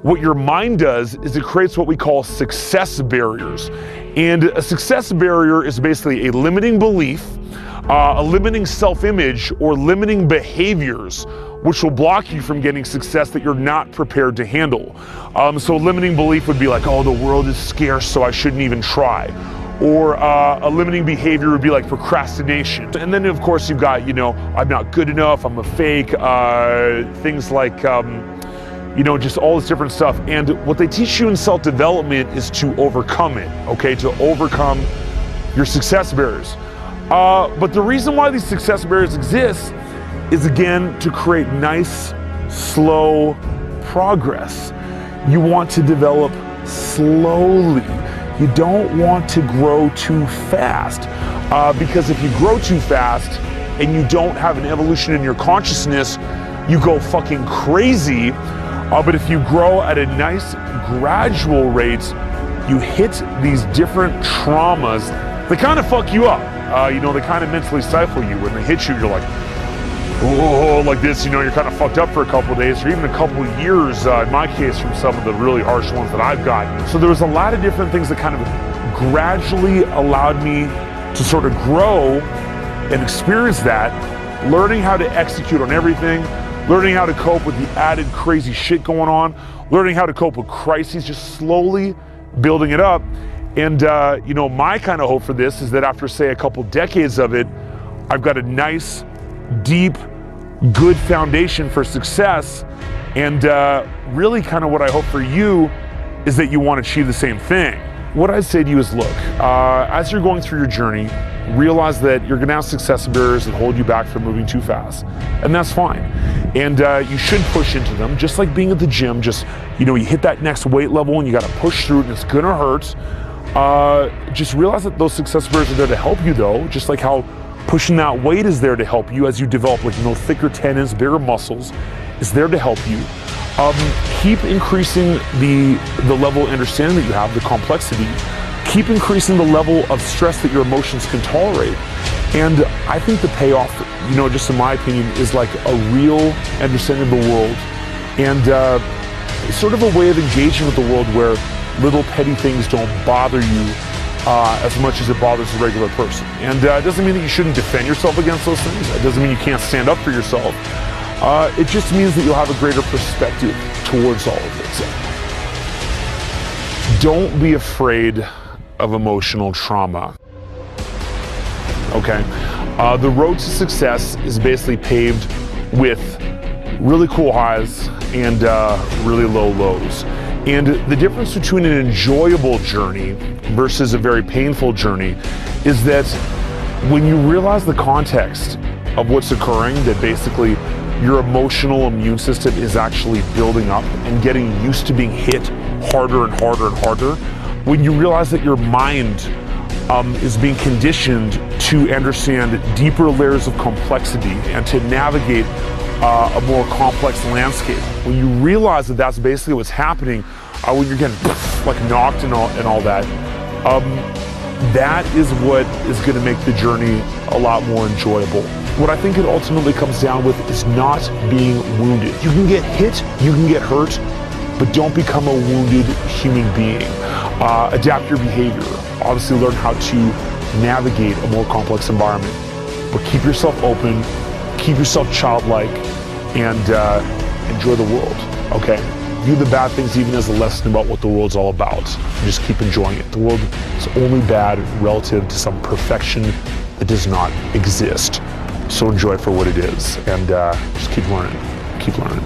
what your mind does is it creates what we call success barriers. And a success barrier is basically a limiting belief, a limiting self-image, or limiting behaviors which will block you from getting success that you're not prepared to handle. So a limiting belief would be like, oh, the world is scarce, so I shouldn't even try. Or a limiting behavior would be like procrastination. And then of course you've got, I'm not good enough, I'm a fake, things like, just all this different stuff. And what they teach you in self-development is to overcome it, okay? To overcome your success barriers. But the reason why these success barriers exist is, again, to create nice, slow progress. You want to develop slowly. You don't want to grow too fast. Because if you grow too fast and you don't have an evolution in your consciousness, you go fucking crazy. But if you grow at a nice, gradual rate, you hit these different traumas that kind of fuck you up. They kind of mentally stifle you. When they hit you, you're like, oh, like this, you're kind of fucked up for a couple of days, or even a couple of years, in my case, from some of the really harsh ones that I've gotten. So there was a lot of different things that kind of gradually allowed me to sort of grow and experience that, learning how to execute on everything, learning how to cope with the added crazy shit going on, learning how to cope with crises, just slowly building it up. And, my kind of hope for this is that after, say, a couple decades of it, I've got a nice, deep, good foundation for success. And really kind of what I hope for you is that you want to achieve the same thing. What I'd say to you is, look, as you're going through your journey, realize that you're gonna have success barriers that hold you back from moving too fast. And that's fine. And you should push into them, just like being at the gym. Just, you hit that next weight level and you gotta push through it and it's gonna hurt. Just realize that those success barriers are there to help you though, just like how pushing that weight is there to help you as you develop thicker tendons, bigger muscles, is there to help you. Keep increasing the level of understanding that you have, the complexity. Keep increasing the level of stress that your emotions can tolerate. And I think the payoff, just in my opinion, is like a real understanding of the world and sort of a way of engaging with the world where little petty things don't bother you as much as it bothers a regular person. And it doesn't mean that you shouldn't defend yourself against those things. It doesn't mean you can't stand up for yourself. It just means that you'll have a greater perspective towards all of it. Don't be afraid of emotional trauma, okay? The road to success is basically paved with really cool highs and really low lows. And the difference between an enjoyable journey versus a very painful journey is that when you realize the context of what's occurring, that basically your emotional immune system is actually building up and getting used to being hit harder and harder and harder, when you realize that your mind is being conditioned to understand deeper layers of complexity and to navigate a more complex landscape. When you realize that that's basically what's happening, when you're getting knocked and all that, that is what is going to make the journey a lot more enjoyable. What I think it ultimately comes down with is not being wounded. You can get hit, you can get hurt, but don't become a wounded human being. Adapt your behavior. Obviously learn how to navigate a more complex environment, but keep yourself open, keep yourself childlike, and enjoy the world, okay? View the bad things even as a lesson about what the world's all about. And just keep enjoying it. The world is only bad relative to some perfection that does not exist. So enjoy it for what it is, and just keep learning, keep learning.